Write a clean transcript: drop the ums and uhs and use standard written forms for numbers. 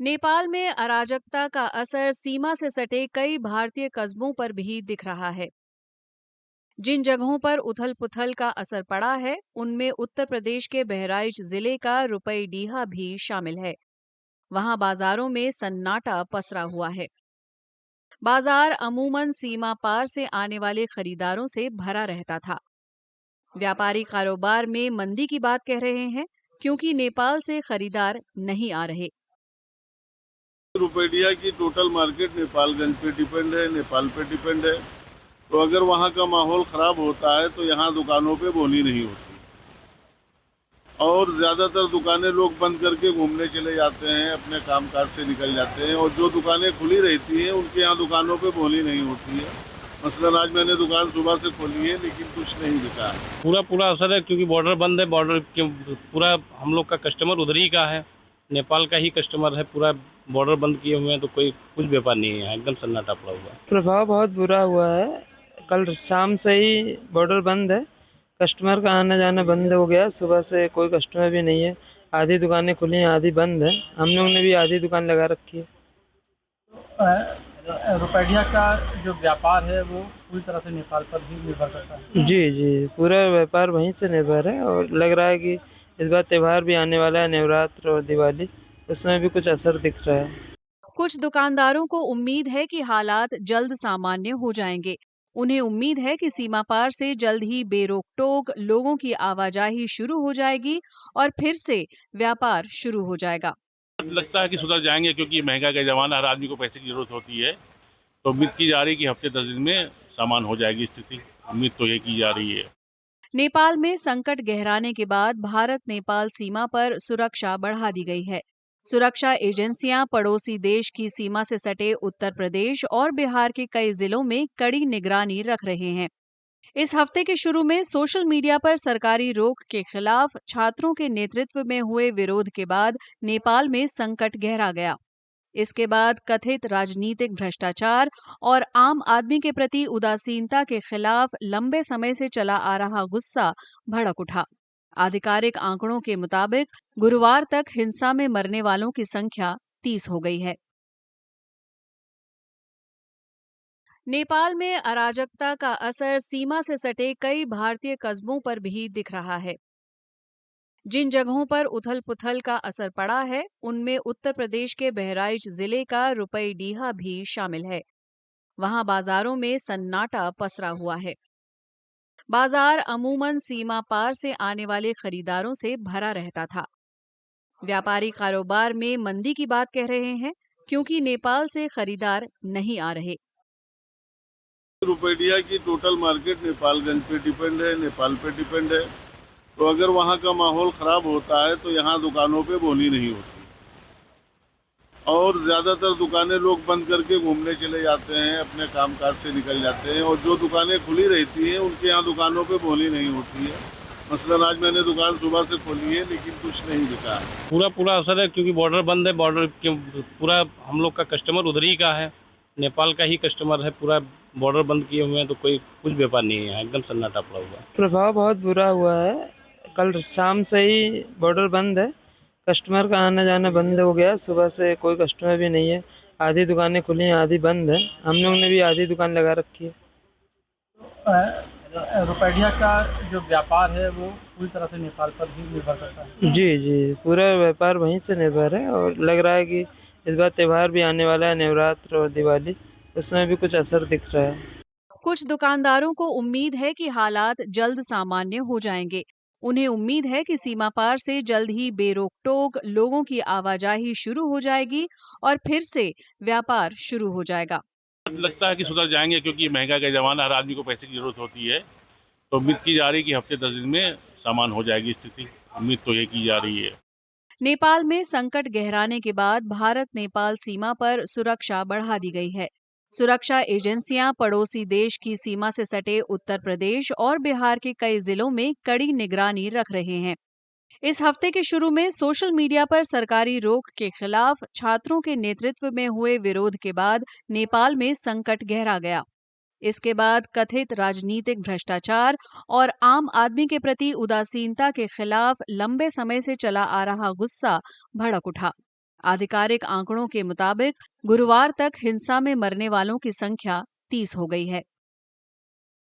नेपाल में अराजकता का असर सीमा से सटे कई भारतीय कस्बों पर भी दिख रहा है। जिन जगहों पर उथल-पुथल का असर पड़ा है, उनमें उत्तर प्रदेश के बहराइच जिले का रुपईडीहा भी शामिल है। वहां बाजारों में सन्नाटा पसरा हुआ है। बाजार अमूमन सीमा पार से आने वाले खरीदारों से भरा रहता था। व्यापारी कारोबार में मंदी की बात कह रहे हैं, क्योंकि नेपाल से खरीदार नहीं आ रहे। रुपैडिया की टोटल मार्केट नेपालगंज पे डिपेंड है, नेपाल पे डिपेंड है। तो अगर वहाँ का माहौल ख़राब होता है तो यहाँ दुकानों पे बोली नहीं होती और ज़्यादातर दुकानें लोग बंद करके घूमने चले जाते हैं, अपने कामकाज से निकल जाते हैं और जो दुकानें खुली रहती हैं उनके यहाँ दुकानों पे बोली नहीं होती है। मसलन आज मैंने दुकान सुबह से खोली है लेकिन कुछ नहीं बिका है। पूरा पूरा असर है क्योंकि बॉर्डर बंद है। बॉर्डर के पूरा हम लोग का कस्टमर उधर ही का है, नेपाल का ही कस्टमर है। पूरा बॉर्डर बंद किए हुए हैं तो कोई कुछ व्यापार नहीं है यहाँ, एकदम सन्नाटा पड़ा हुआ है। प्रभाव बहुत बुरा हुआ है। कल शाम से ही बॉर्डर बंद है, कस्टमर का आना जाना बंद हो गया। सुबह से कोई कस्टमर भी नहीं है। आधी दुकानें खुली हैं, आधी बंद है। हम लोग ने भी आधी दुकान लगा रखी है। रुपैडिया का जो व्यापार है वो पूरी तरह से नेपाल पर ही निर्भर करता है। जी जी, पूरा व्यापार वहीं से निर्भर है और लग रहा है कि इस बार त्यौहार भी आने वाला है, नवरात्र और दिवाली, उसमें भी कुछ असर दिख रहा है। कुछ दुकानदारों को उम्मीद है कि हालात जल्द सामान्य हो जाएंगे। उन्हें उम्मीद है कि सीमा पार से जल्द ही बेरोक-टोक लोगों की आवाजाही शुरू हो जाएगी और फिर से व्यापार शुरू हो जाएगा। लगता है कि सुधर जाएंगे क्योंकि महंगाई का जमाना, हर आदमी को पैसे की जरूरत होती है। तो उम्मीद की जा रही है कि हफ्ते 10 दिन में सामान हो जाएगी स्थिति। उम्मीद तो ये की जा रही है। नेपाल में संकट गहराने के बाद भारत नेपाल सीमा पर सुरक्षा बढ़ा दी गई है। सुरक्षा एजेंसियां पड़ोसी देश की सीमा से सटे उत्तर प्रदेश और बिहार के कई जिलों में कड़ी निगरानी रख रहे हैं। इस हफ्ते के शुरू में सोशल मीडिया पर सरकारी रोक के खिलाफ छात्रों के नेतृत्व में हुए विरोध के बाद नेपाल में संकट गहरा गया। इसके बाद कथित राजनीतिक भ्रष्टाचार और आम आदमी के प्रति उदासीनता के खिलाफ लंबे समय से चला आ रहा गुस्सा भड़क उठा। आधिकारिक आंकड़ों के मुताबिक गुरुवार तक हिंसा में मरने वालों की संख्या 30 हो गई है। नेपाल में अराजकता का असर सीमा से सटे कई भारतीय कस्बों पर भी दिख रहा है। जिन जगहों पर उथल-पुथल का असर पड़ा है, उनमें उत्तर प्रदेश के बहराइच जिले का रुपईडीहा भी शामिल है। वहां बाजारों में सन्नाटा पसरा हुआ है। बाजार अमूमन सीमा पार से आने वाले खरीदारों से भरा रहता था। व्यापारी कारोबार में मंदी की बात कह रहे हैं, क्योंकि नेपाल से खरीदार नहीं आ रहे। रुपैडिया की टोटल मार्केट नेपालगंज पे डिपेंड है, नेपाल पे डिपेंड है। तो अगर वहाँ का माहौल ख़राब होता है तो यहाँ दुकानों पे बोली नहीं होती और ज़्यादातर दुकानें लोग बंद करके घूमने चले जाते हैं, अपने कामकाज से निकल जाते हैं और जो दुकानें खुली रहती हैं उनके यहाँ दुकानों पे बोली नहीं होती है। मसलन आज मैंने दुकान सुबह से खोली है लेकिन कुछ नहीं बिका है। पूरा पूरा असर है क्योंकि बॉर्डर बंद है। बॉर्डर के पूरा हम लोग का कस्टमर उधर ही का है, नेपाल का ही कस्टमर है। पूरा बॉर्डर बंद किए हुए हैं तो कोई कुछ व्यापार नहीं है यहाँ, एकदम सन्नाटा पड़ा हुआ है। प्रभाव बहुत बुरा हुआ है। कल शाम से ही बॉर्डर बंद है, कस्टमर का आना जाना बंद हो गया। सुबह से कोई कस्टमर भी नहीं है। आधी दुकानें खुली हैं, आधी बंद है। हम लोग ने भी आधी दुकान लगा रखी है। रुपैडिया का जो व्यापार है वो पूरी तरह से नेपाल पर ही निर्भर करता है। जी जी, पूरा व्यापार वहीं से निर्भर है और लग रहा है कि इस बार त्यौहार भी आने वाला है, नवरात्र और दिवाली, उसमें भी कुछ असर दिख रहा है। कुछ दुकानदारों को उम्मीद है कि हालात जल्द सामान्य हो जाएंगे। उन्हें उम्मीद है कि सीमा पार से जल्द ही बेरोक-टोक लोगों की आवाजाही शुरू हो जाएगी और फिर से व्यापार शुरू हो जाएगा। लगता है कि सुधर जाएंगे क्योंकि महंगाई का जमाना, हर आदमी को पैसे की जरूरत होती है। तो उम्मीद की जा रही है कि हफ्ते 10 दिन में सामान हो जाएगी स्थिति। उम्मीद तो ये की जा रही है। नेपाल में संकट गहराने के बाद भारत नेपाल सीमा पर सुरक्षा बढ़ा दी गई है। सुरक्षा एजेंसियां पड़ोसी देश की सीमा से सटे उत्तर प्रदेश और बिहार के कई जिलों में कड़ी निगरानी रख रहे हैं। इस हफ्ते के शुरू में सोशल मीडिया पर सरकारी रोक के खिलाफ छात्रों के नेतृत्व में हुए विरोध के बाद नेपाल में संकट गहरा गया। इसके बाद कथित राजनीतिक भ्रष्टाचार और आम आदमी के प्रति उदासीनता के खिलाफ लंबे समय से चला आ रहा गुस्सा भड़क उठा। आधिकारिक आंकड़ों के मुताबिक गुरुवार तक हिंसा में मरने वालों की संख्या 30 हो गई है।